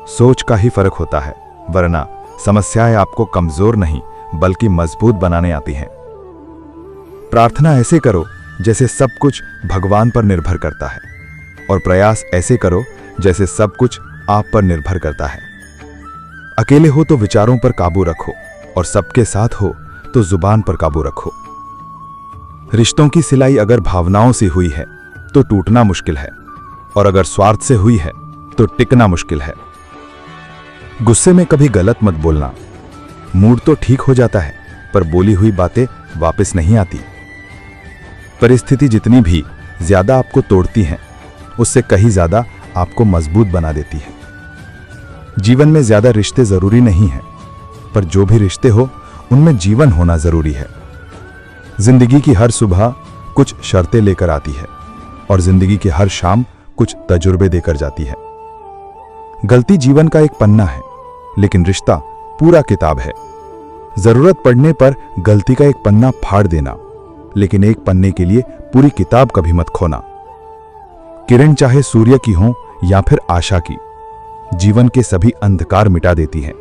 सोच का ही फर्क होता है, वरना समस्याएं आपको कमजोर नहीं बल्कि मजबूत बनाने आती हैं। प्रार्थना ऐसे करो जैसे सब कुछ भगवान पर निर्भर करता है, और प्रयास ऐसे करो जैसे सब कुछ आप पर निर्भर करता है। अकेले हो तो विचारों पर काबू रखो, और सबके साथ हो तो जुबान पर काबू रखो। रिश्तों की सिलाई अगर भावनाओं से हुई है तो टूटना मुश्किल है, और अगर स्वार्थ से हुई है तो टिकना मुश्किल है। गुस्से में कभी गलत मत बोलना। मूड तो ठीक हो जाता है, पर बोली हुई बातें वापस नहीं आती। परिस्थिति जितनी भी ज्यादा आपको तोड़ती है, उससे कहीं ज्यादा आपको मजबूत बना देती है। जीवन में ज्यादा रिश्ते जरूरी नहीं है, पर जो भी रिश्ते हो उनमें जीवन होना जरूरी है। जिंदगी की हर सुबह कुछ शर्तें लेकर आती है, और जिंदगी की हर शाम कुछ तजुर्बे देकर जाती है। गलती जीवन का एक पन्ना है, लेकिन रिश्ता पूरा किताब है। जरूरत पड़ने पर गलती का एक पन्ना फाड़ देना, लेकिन एक पन्ने के लिए पूरी किताब कभी मत खोना। किरण चाहे सूर्य की हो या फिर आशा की, जीवन के सभी अंधकार मिटा देती है।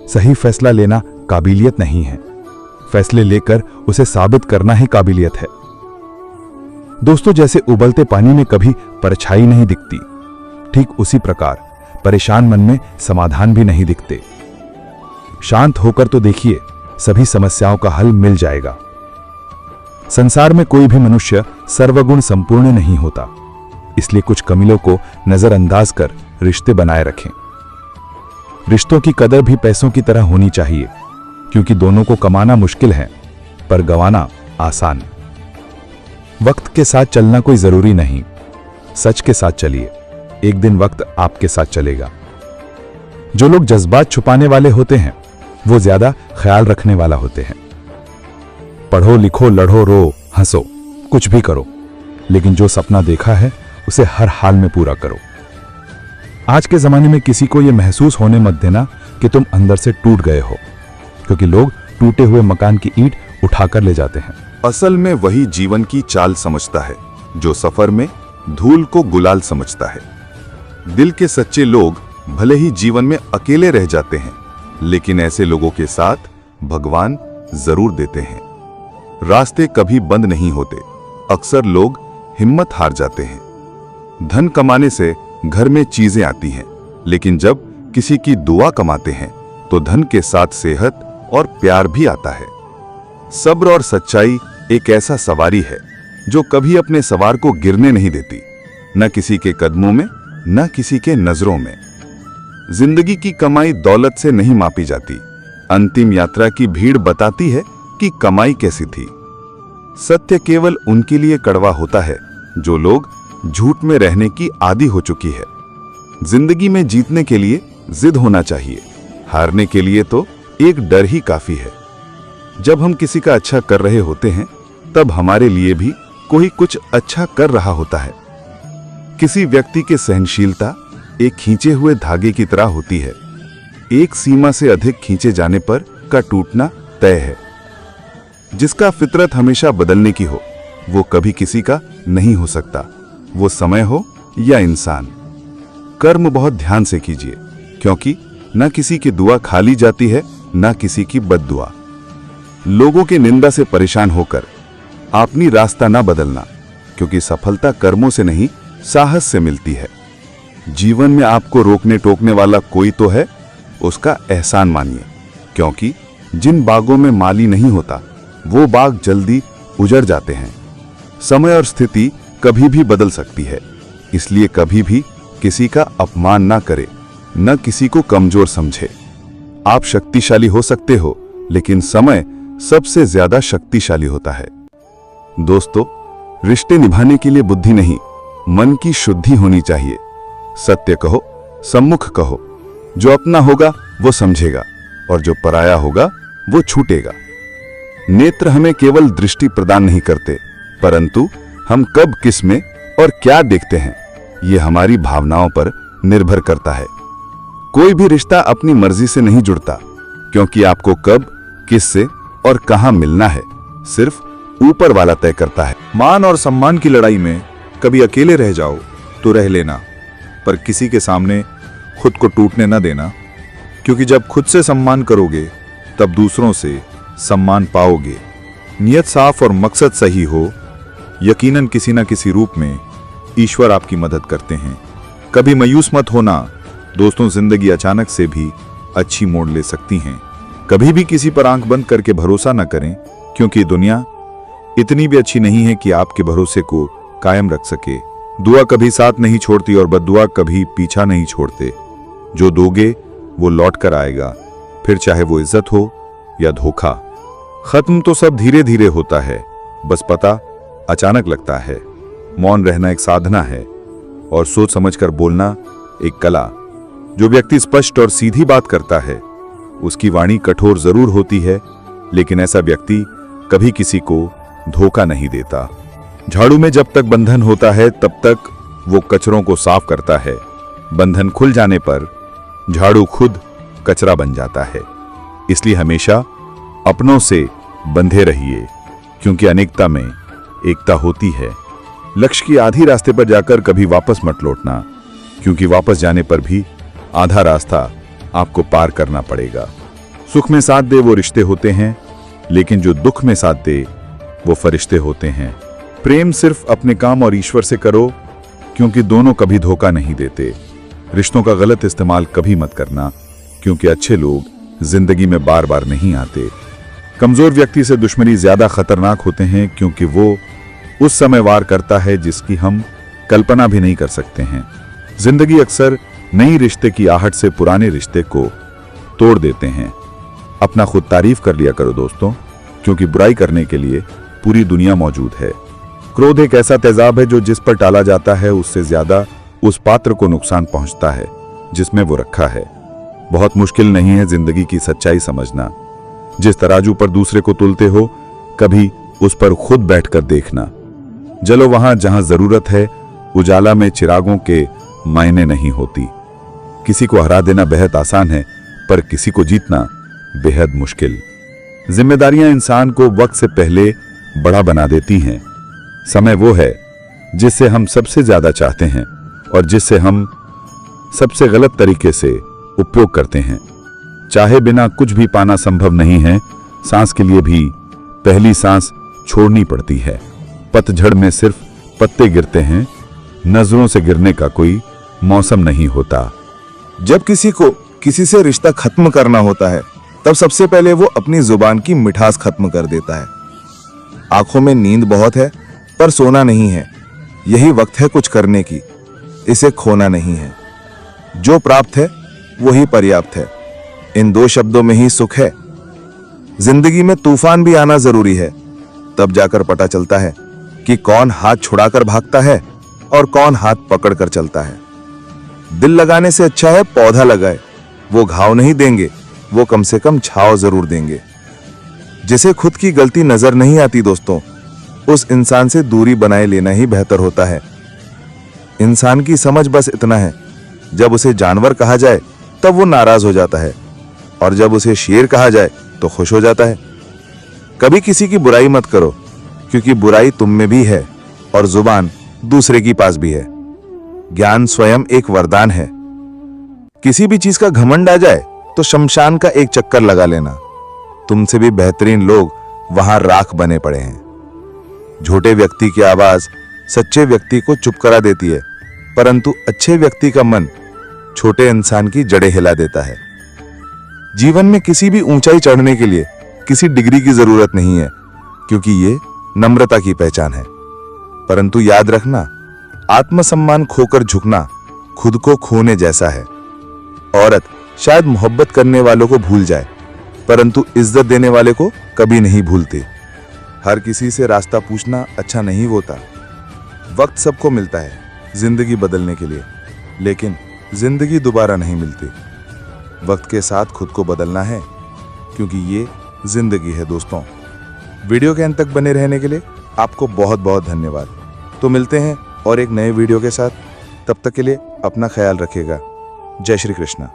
सही फैसला लेना काबिलियत नहीं है, फैसले लेकर उसे साबित करना ही काबिलियत है। दोस्तों, जैसे उबलते पानी में कभी परछाई नहीं दिखती, ठीक उसी प्रकार परेशान मन में समाधान भी नहीं दिखते। शांत होकर तो देखिए, सभी समस्याओं का हल मिल जाएगा। संसार में कोई भी मनुष्य सर्वगुण संपूर्ण नहीं होता, इसलिए कुछ कमियों को नजरअंदाज कर रिश्ते बनाए रखें। रिश्तों की कदर भी पैसों की तरह होनी चाहिए, क्योंकि दोनों को कमाना मुश्किल है, पर गंवाना आसान। वक्त के साथ चलना कोई जरूरी नहीं, सच के साथ चलिए, एक दिन वक्त आपके साथ चलेगा। जो लोग जज्बात छुपाने वाले होते हैं, वो ज्यादा ख्याल रखने वाला होते हैं। पढ़ो, लिखो, लड़ो, रो, हंसो, कुछ भी करो, लेकिन जो सपना देखा है उसे हर हाल में पूरा करो। आज के जमाने में किसी को यह महसूस होने मत देना कि तुम अंदर से टूट गए हो, क्योंकि लोग टूटे हुए मकान की ईंट उठाकर ले जाते हैं। असल में वही जीवन की चाल समझता है जो सफर में धूल को गुलाल समझता है। दिल के सच्चे लोग भले ही जीवन में अकेले रह जाते हैं, लेकिन ऐसे लोगों के साथ भगवान जरूर देते हैं। रास्ते कभी बंद नहीं होते, अक्सर लोग हिम्मत हार जाते हैं। धन कमाने से घर में चीजें आती हैं, लेकिन जब किसी की दुआ कमाते हैं तो धन के साथ सेहत और प्यार भी आता है। सब्र और सच्चाई एक ऐसा सवारी है जो कभी अपने सवार को गिरने नहीं देती, न किसी के कदमों में न किसी के नजरों में। जिंदगी की कमाई दौलत से नहीं मापी जाती, अंतिम यात्रा की भीड़ बताती है कि कमाई कैसी थी। सत्य केवल उनके लिए कड़वा होता है जो लोग झूठ में रहने की आदी हो चुकी है। जिंदगी में जीतने के लिए जिद होना चाहिए, हारने के लिए तो एक डर ही काफी है। जब हम किसी का अच्छा कर रहे होते हैं, तब हमारे लिए भी कोई कुछ अच्छा कर रहा होता है। किसी व्यक्ति की सहनशीलता एक खींचे हुए धागे की तरह होती है, एक सीमा से अधिक खींचे जाने पर का टूटना तय है। जिसका फितरत हमेशा बदलने की हो, वो कभी किसी का नहीं हो सकता, वो समय हो या इंसान। कर्म बहुत ध्यान से कीजिए, क्योंकि न किसी की दुआ खाली जाती है, न किसी की बद्दुआ। लोगों की निंदा से परेशान होकर अपनी रास्ता न बदलना, क्योंकि सफलता कर्मों से नहीं साहस से मिलती है। जीवन में आपको रोकने टोकने वाला कोई तो है, उसका एहसान मानिए, क्योंकि जिन बागों में माली नहीं होता वो बाग जल्दी उजड़ जाते हैं। समय और स्थिति कभी भी बदल सकती है, इसलिए कभी भी किसी का अपमान ना करे, न किसी को कमजोर समझे। आप शक्तिशाली हो सकते हो, लेकिन समय सबसे ज्यादा शक्तिशाली होता है। दोस्तों, रिश्ते निभाने के लिए बुद्धि नहीं, मन की शुद्धि होनी चाहिए। सत्य कहो, सम्मुख कहो, जो अपना होगा वो समझेगा, और जो पराया होगा वो छूटेगा। नेत्र हमें केवल दृष्टि प्रदान नहीं करते, परंतु हम कब, किस में और क्या देखते हैं, ये हमारी भावनाओं पर निर्भर करता है। कोई भी रिश्ता अपनी मर्जी से नहीं जुड़ता, क्योंकि आपको कब, किससे और कहां मिलना है सिर्फ ऊपर वाला तय करता है। मान और सम्मान की लड़ाई में कभी अकेले रह जाओ तो रह लेना, पर किसी के सामने खुद को टूटने न देना, क्योंकि जब खुद से सम्मान करोगे तब दूसरों से सम्मान पाओगे। नियत साफ और मकसद सही हो, यकीनन किसी न किसी रूप में ईश्वर आपकी मदद करते हैं। कभी मायूस मत होना दोस्तों, जिंदगी अचानक से भी अच्छी मोड़ ले सकती हैं। कभी भी किसी पर आंख बंद करके भरोसा न करें, क्योंकि दुनिया इतनी भी अच्छी नहीं है कि आपके भरोसे को कायम रख सके। दुआ कभी साथ नहीं छोड़ती और बद्दुआ कभी पीछा नहीं छोड़ते। जो दोगे वो लौट कर आएगा, फिर चाहे वो इज्जत हो या धोखा। खत्म तो सब धीरे धीरे होता है, बस पता अचानक लगता है। मौन रहना एक साधना है और सोच समझकर बोलना एक कला। जो व्यक्ति स्पष्ट और सीधी बात करता है उसकी वाणी कठोर जरूर होती है, लेकिन ऐसा व्यक्ति कभी किसी को धोखा नहीं देता। झाड़ू में जब तक बंधन होता है तब तक वो कचरों को साफ करता है। बंधन खुल जाने पर झाड़ू खुद कचरा बन जाता है। इसलिए हमेशा अपनों से बंधे रहिए, क्योंकि अनेकता में एकता होती है। लक्ष्य की आधी रास्ते पर जाकर कभी वापस मत लौटना, क्योंकि वापस जाने पर भी आधा रास्ता आपको पार करना पड़ेगा। सुख में साथ दे वो रिश्ते होते हैं, लेकिन जो दुख में साथ दे वो फरिश्ते होते हैं। प्रेम सिर्फ अपने काम और ईश्वर से करो, क्योंकि दोनों कभी धोखा नहीं देते। रिश्तों का गलत इस्तेमाल कभी मत करना, क्योंकि अच्छे लोग जिंदगी में बार बार नहीं आते। कमजोर व्यक्ति से दुश्मनी ज्यादा खतरनाक होते हैं, क्योंकि वो उस समय वार करता है जिसकी हम कल्पना भी नहीं कर सकते हैं। जिंदगी अक्सर नई रिश्ते की आहट से पुराने रिश्ते को तोड़ देते हैं। अपना खुद तारीफ कर लिया करो दोस्तों, क्योंकि बुराई करने के लिए पूरी दुनिया मौजूद है। क्रोध एक ऐसा तेजाब है जो जिस पर टाला जाता है उससे ज्यादा उस पात्र को नुकसान पहुंचता है जिसमें वो रखा है। बहुत मुश्किल नहीं है जिंदगी की सच्चाई समझना। जिस तराजू पर दूसरे को तुलते हो, कभी उस पर खुद बैठकर देखना। जलो वहां जहां जरूरत है, उजाला में चिरागों के मायने नहीं होती। किसी को हरा देना बेहद आसान है, पर किसी को जीतना बेहद मुश्किल। जिम्मेदारियां इंसान को वक्त से पहले बड़ा बना देती हैं। समय वो है जिससे हम सबसे ज्यादा चाहते हैं और जिससे हम सबसे गलत तरीके से उपयोग करते हैं। चाहे बिना कुछ भी पाना संभव नहीं है। सांस के लिए भी पहली सांस छोड़नी पड़ती है। पतझड़ में सिर्फ पत्ते गिरते हैं, नजरों से गिरने का कोई मौसम नहीं होता। जब किसी को किसी से रिश्ता खत्म करना होता है, तब सबसे पहले वो अपनी जुबान की मिठास खत्म कर देता है। आंखों में नींद बहुत है, पर सोना नहीं है। यही वक्त है कुछ करने की, इसे खोना नहीं है। जो प्राप्त है वही पर्याप्त है। इन दो शब्दों में ही सुख है। जिंदगी में तूफान भी आना जरूरी है, तब जाकर पता चलता है कि कौन हाथ छुड़ाकर भागता है और कौन हाथ पकड़कर चलता है। दिल लगाने से अच्छा है पौधा लगाए। वो घाव नहीं देंगे, वो कम से कम छांव जरूर देंगे। जिसे खुद की गलती नजर नहीं आती दोस्तों, उस इंसान से दूरी बनाए लेना ही बेहतर होता है। इंसान की समझ बस इतना है, जब उसे जानवर कहा जाए तब वो नाराज हो जाता है, और जब उसे शेर कहा जाए तो खुश हो जाता है। कभी किसी की बुराई मत करो, क्योंकि बुराई तुम में भी है और जुबान दूसरे की पास भी है। ज्ञान स्वयं एक वरदान है। किसी भी चीज का घमंड आ जाए तो शमशान का एक चक्कर लगा लेना। तुमसे भी बेहतरीन लोग वहां राख बने पड़े हैं। झूठे व्यक्ति की आवाज सच्चे व्यक्ति को चुप करा देती है, परंतु अच्छे व्यक्ति का मन छोटे इंसान की जड़ें हिला देता है। जीवन में किसी भी ऊंचाई चढ़ने के लिए किसी डिग्री की जरूरत नहीं है, क्योंकि ये नम्रता की पहचान है। परंतु याद रखना, आत्मसम्मान खोकर झुकना खुद को खोने जैसा है। औरत शायद मोहब्बत करने वालों को भूल जाए, परंतु इज्जत देने वाले को कभी नहीं भूलती। हर किसी से रास्ता पूछना अच्छा नहीं होता। वक्त सबको मिलता है जिंदगी बदलने के लिए, लेकिन जिंदगी दोबारा नहीं मिलती। वक्त के साथ खुद को बदलना है, क्योंकि ये जिंदगी है दोस्तों। वीडियो के अंत तक बने रहने के लिए आपको बहुत बहुत धन्यवाद। तो मिलते हैं और एक नए वीडियो के साथ। तब तक के लिए अपना ख्याल रखिएगा। जय श्री कृष्ण।